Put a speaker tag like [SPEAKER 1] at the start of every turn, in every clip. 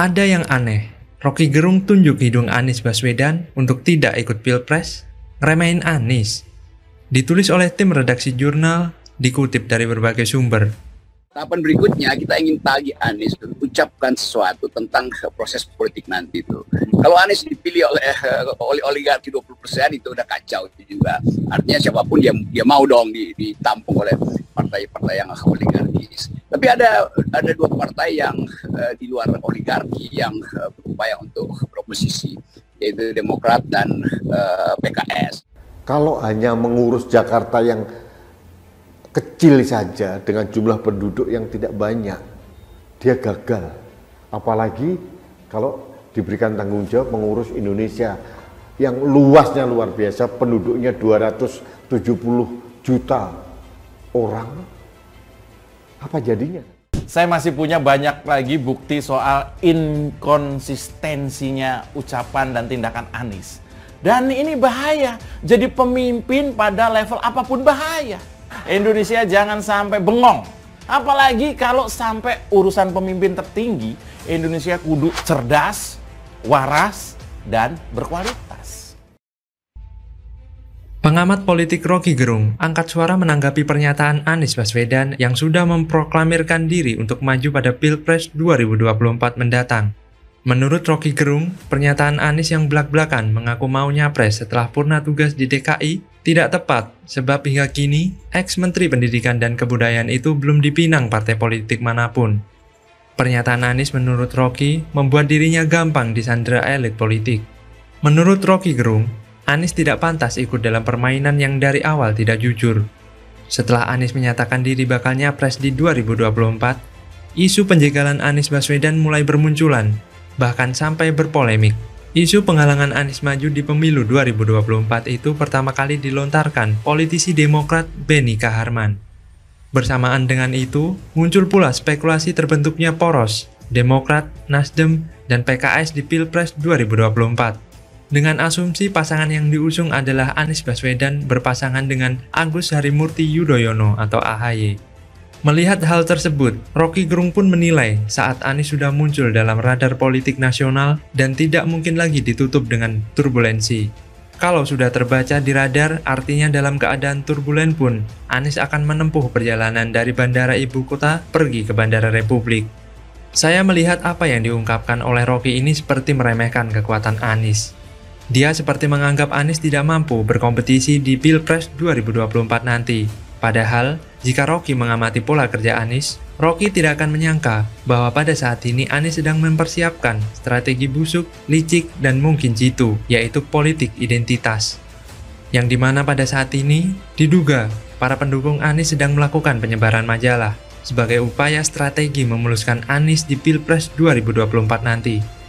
[SPEAKER 1] Ada yang aneh, Rocky Gerung tunjuk hidung Anies Baswedan untuk tidak ikut Pilpres, ngeremehin Anies. Ditulis oleh tim redaksi jurnal, dikutip dari berbagai sumber.
[SPEAKER 2] Tahapan berikutnya kita ingin tagih Anies ucapkan sesuatu tentang proses politik nanti itu. Kalau Anies dipilih oleh oligarki 20% itu udah kacau itu juga. Artinya siapapun dia mau dong ditampung oleh partai-partai yang oligarkis. Tapi ada dua partai yang di luar oligarki yang berupaya untuk beroposisi, yaitu Demokrat dan PKS.
[SPEAKER 3] Kalau hanya mengurus Jakarta yang kecil saja dengan jumlah penduduk yang tidak banyak, dia gagal. Apalagi kalau diberikan tanggung jawab mengurus Indonesia yang luasnya luar biasa, penduduknya 270 juta orang. Apa jadinya?
[SPEAKER 4] Saya masih punya banyak lagi bukti soal inkonsistensinya ucapan dan tindakan Anies. Dan ini bahaya, jadi pemimpin pada level apapun bahaya. Indonesia jangan sampai bengong. Apalagi kalau sampai urusan pemimpin tertinggi, Indonesia kudu cerdas, waras, dan berkualitas.
[SPEAKER 1] Pengamat politik Rocky Gerung angkat suara menanggapi pernyataan Anies Baswedan yang sudah memproklamirkan diri untuk maju pada Pilpres 2024 mendatang. Menurut Rocky Gerung, pernyataan Anies yang belak-belakan mengaku mau nyapres setelah purna tugas di DKI tidak tepat sebab hingga kini ex-Menteri Pendidikan dan Kebudayaan itu belum dipinang partai politik manapun. Pernyataan Anies menurut Rocky membuat dirinya gampang disandera elit politik. Menurut Rocky Gerung, Anies tidak pantas ikut dalam permainan yang dari awal tidak jujur. Setelah Anies menyatakan diri bakal nyapres di 2024, isu penjagalan Anies Baswedan mulai bermunculan, bahkan sampai berpolemik. Isu penghalangan Anies maju di pemilu 2024 itu pertama kali dilontarkan politisi Demokrat Benny Kaharman. Bersamaan dengan itu, muncul pula spekulasi terbentuknya poros Demokrat, Nasdem, dan PKS di Pilpres 2024. Dengan asumsi pasangan yang diusung adalah Anies Baswedan berpasangan dengan Agus Harimurti Yudhoyono atau AHY. Melihat hal tersebut, Rocky Gerung pun menilai saat Anies sudah muncul dalam radar politik nasional dan tidak mungkin lagi ditutup dengan turbulensi. Kalau sudah terbaca di radar, artinya dalam keadaan turbulen pun, Anies akan menempuh perjalanan dari bandara ibu kota pergi ke bandara Republik. Saya melihat apa yang diungkapkan oleh Rocky ini seperti meremehkan kekuatan Anies. Dia seperti menganggap Anies tidak mampu berkompetisi di Pilpres 2024 nanti. Padahal, jika Rocky mengamati pola kerja Anies, Rocky tidak akan menyangka bahwa pada saat ini Anies sedang mempersiapkan strategi busuk, licik, dan mungkin jitu, yaitu politik identitas. Yang dimana pada saat ini, diduga para pendukung Anies sedang melakukan penyebaran majalah sebagai upaya strategi memuluskan Anies di Pilpres 2024 nanti.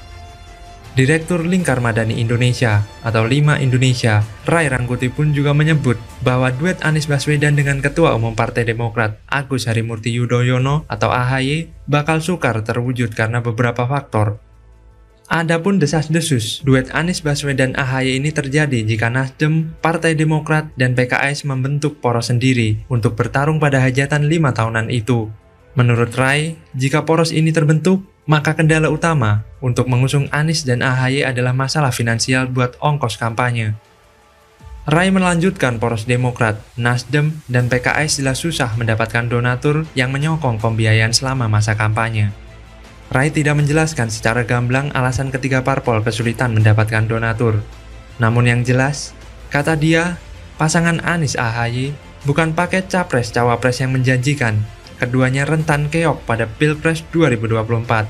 [SPEAKER 1] Direktur Lingkar Madani Indonesia atau Lima Indonesia, Ray Rangkuti pun juga menyebut bahwa duet Anies Baswedan dengan Ketua Umum Partai Demokrat Agus Harimurti Yudhoyono atau AHY bakal sukar terwujud karena beberapa faktor. Adapun desas-desus duet Anies Baswedan AHY ini terjadi jika Nasdem, Partai Demokrat, dan PKS membentuk poros sendiri untuk bertarung pada hajatan 5 tahunan itu. Menurut Ray, jika poros ini terbentuk, maka kendala utama untuk mengusung Anies dan AHY adalah masalah finansial buat ongkos kampanye. Ray melanjutkan poros Demokrat, Nasdem, dan PKS jelas susah mendapatkan donatur yang menyokong pembiayaan selama masa kampanye. Ray tidak menjelaskan secara gamblang alasan ketiga parpol kesulitan mendapatkan donatur. Namun yang jelas, kata dia, pasangan Anies AHY bukan paket capres-cawapres yang menjanjikan. Keduanya rentan keok pada Pilpres 2024.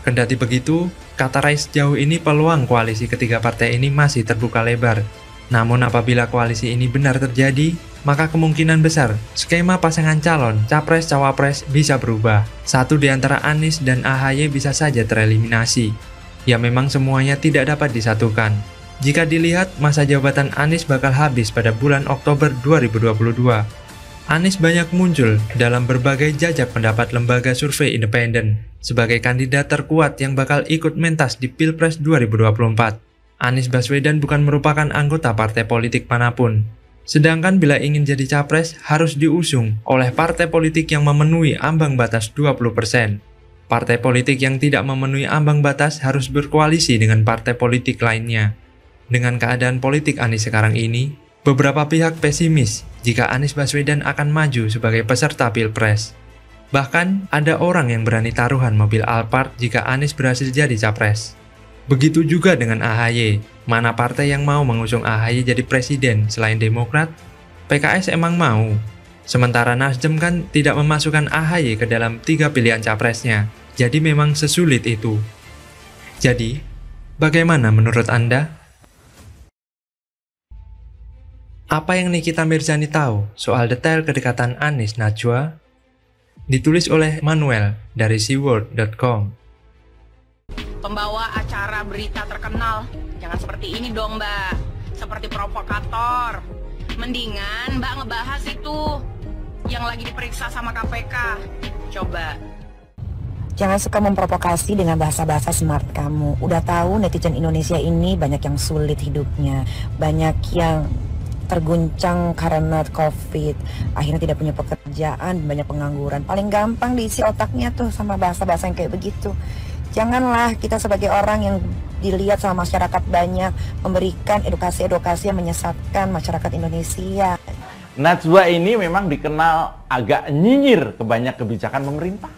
[SPEAKER 1] Kendati begitu, kata Ray sejauh ini peluang koalisi ketiga partai ini masih terbuka lebar. Namun apabila koalisi ini benar terjadi, maka kemungkinan besar skema pasangan calon capres-cawapres bisa berubah. Satu di antara Anies dan AHY bisa saja tereliminasi. Ya memang semuanya tidak dapat disatukan. Jika dilihat, masa jabatan Anies bakal habis pada bulan Oktober 2022. Anies banyak muncul dalam berbagai jajak pendapat lembaga survei independen sebagai kandidat terkuat yang bakal ikut mentas di Pilpres 2024. Anies Baswedan bukan merupakan anggota partai politik manapun. Sedangkan bila ingin jadi capres harus diusung oleh partai politik yang memenuhi ambang batas 20%. Partai politik yang tidak memenuhi ambang batas harus berkoalisi dengan partai politik lainnya. Dengan keadaan politik Anies sekarang ini, beberapa pihak pesimis jika Anies Baswedan akan maju sebagai peserta Pilpres. Bahkan, ada orang yang berani taruhan mobil Alphard jika Anies berhasil jadi capres. Begitu juga dengan AHY, mana partai yang mau mengusung AHY jadi presiden selain Demokrat? PKS emang mau. Sementara Nasdem kan tidak memasukkan AHY ke dalam 3 pilihan capresnya. Jadi memang sesulit itu. Jadi, bagaimana menurut Anda? Apa yang Nikita Mirzani tahu soal detail kedekatan Anies Najwa? Ditulis oleh Manuel dari seaworld.com.
[SPEAKER 5] Pembawa acara berita terkenal, jangan seperti ini dong Mbak, seperti provokator. Mendingan Mbak ngebahas itu yang lagi diperiksa sama KPK. Coba.
[SPEAKER 6] Jangan suka memprovokasi dengan bahasa-bahasa smart kamu. Udah tahu netizen Indonesia ini banyak yang sulit hidupnya, banyak yang terguncang karena COVID, akhirnya tidak punya pekerjaan, banyak pengangguran. Paling gampang diisi otaknya tuh sama bahasa-bahasa yang kayak begitu. Janganlah kita sebagai orang yang dilihat sama masyarakat banyak memberikan edukasi-edukasi yang menyesatkan masyarakat Indonesia.
[SPEAKER 4] Najwa ini memang dikenal agak nyinyir ke banyak kebijakan pemerintah.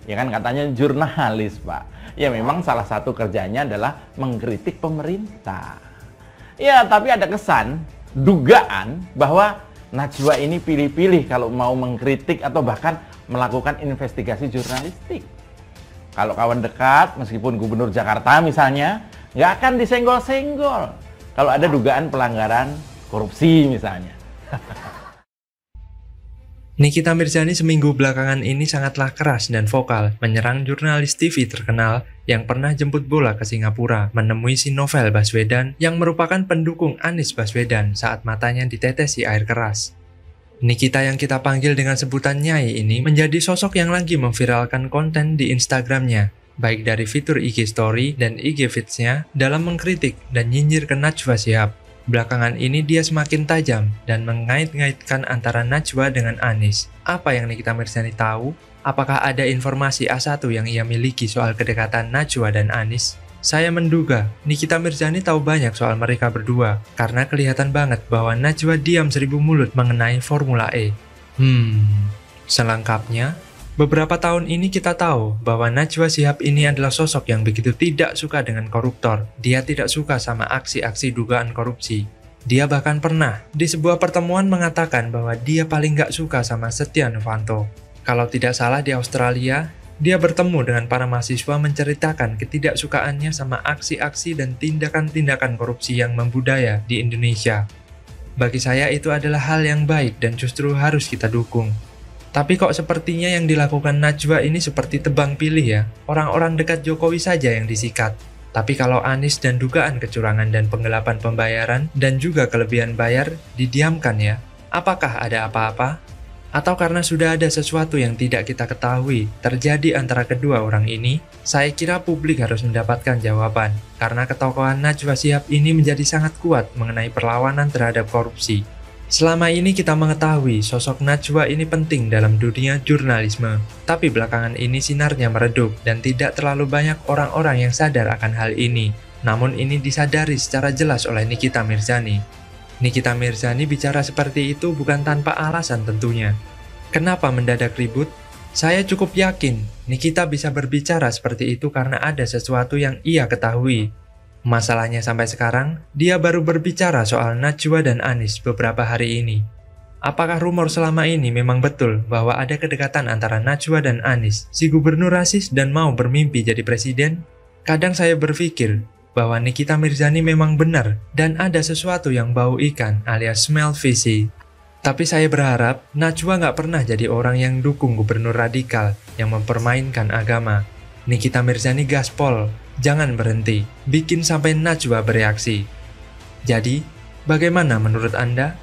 [SPEAKER 4] Ya kan katanya jurnalis, Pak. Ya memang salah satu kerjanya adalah mengkritik pemerintah. Ya tapi ada kesan, dugaan bahwa Najwa ini pilih-pilih kalau mau mengkritik atau bahkan melakukan investigasi jurnalistik. Kalau kawan dekat, meskipun gubernur Jakarta misalnya, nggak akan disenggol-senggol kalau ada dugaan pelanggaran korupsi misalnya.
[SPEAKER 1] Nikita Mirzani seminggu belakangan ini sangatlah keras dan vokal menyerang jurnalis TV terkenal yang pernah jemput bola ke Singapura menemui si Novel Baswedan yang merupakan pendukung Anies Baswedan saat matanya ditetesi air keras. Nikita yang kita panggil dengan sebutan Nyai ini menjadi sosok yang lagi memviralkan konten di Instagramnya, baik dari fitur IG Story dan IG Feeds-nya dalam mengkritik dan nyinyir ke Najwa Shihab. Belakangan ini dia semakin tajam dan mengait-ngaitkan antara Najwa dengan Anies. Apa yang Nikita Mirzani tahu? Apakah ada informasi A1 yang ia miliki soal kedekatan Najwa dan Anies? Saya menduga Nikita Mirzani tahu banyak soal mereka berdua, karena kelihatan banget bahwa Najwa diam 1000 mulut mengenai Formula E. Selengkapnya, beberapa tahun ini kita tahu bahwa Najwa Shihab ini adalah sosok yang begitu tidak suka dengan koruptor. Dia tidak suka sama aksi-aksi dugaan korupsi. Dia bahkan pernah di sebuah pertemuan mengatakan bahwa dia paling gak suka sama Setia Novanto. Kalau tidak salah di Australia, dia bertemu dengan para mahasiswa menceritakan ketidaksukaannya sama aksi-aksi dan tindakan-tindakan korupsi yang membudaya di Indonesia. Bagi saya itu adalah hal yang baik dan justru harus kita dukung. Tapi kok sepertinya yang dilakukan Najwa ini seperti tebang pilih ya, orang-orang dekat Jokowi saja yang disikat. Tapi kalau Anies dan dugaan kecurangan dan penggelapan pembayaran dan juga kelebihan bayar didiamkan ya, apakah ada apa-apa? Atau karena sudah ada sesuatu yang tidak kita ketahui terjadi antara kedua orang ini? Saya kira publik harus mendapatkan jawaban, karena ketokohan Najwa Shihab ini menjadi sangat kuat mengenai perlawanan terhadap korupsi. Selama ini kita mengetahui sosok Najwa ini penting dalam dunia jurnalisme, tapi belakangan ini sinarnya meredup dan tidak terlalu banyak orang-orang yang sadar akan hal ini. Namun ini disadari secara jelas oleh Nikita Mirzani. Nikita Mirzani bicara seperti itu bukan tanpa alasan tentunya. Kenapa mendadak ribut? Saya cukup yakin Nikita bisa berbicara seperti itu karena ada sesuatu yang ia ketahui. Masalahnya sampai sekarang, dia baru berbicara soal Najwa dan Anies beberapa hari ini. Apakah rumor selama ini memang betul bahwa ada kedekatan antara Najwa dan Anies, si gubernur rasis dan mau bermimpi jadi presiden? Kadang saya berpikir bahwa Nikita Mirzani memang benar dan ada sesuatu yang bau ikan alias smell fishy. Tapi saya berharap Najwa nggak pernah jadi orang yang dukung gubernur radikal yang mempermainkan agama. Nikita Mirzani gaspol, jangan berhenti, bikin sampai Najwa bereaksi. Jadi, bagaimana menurut Anda?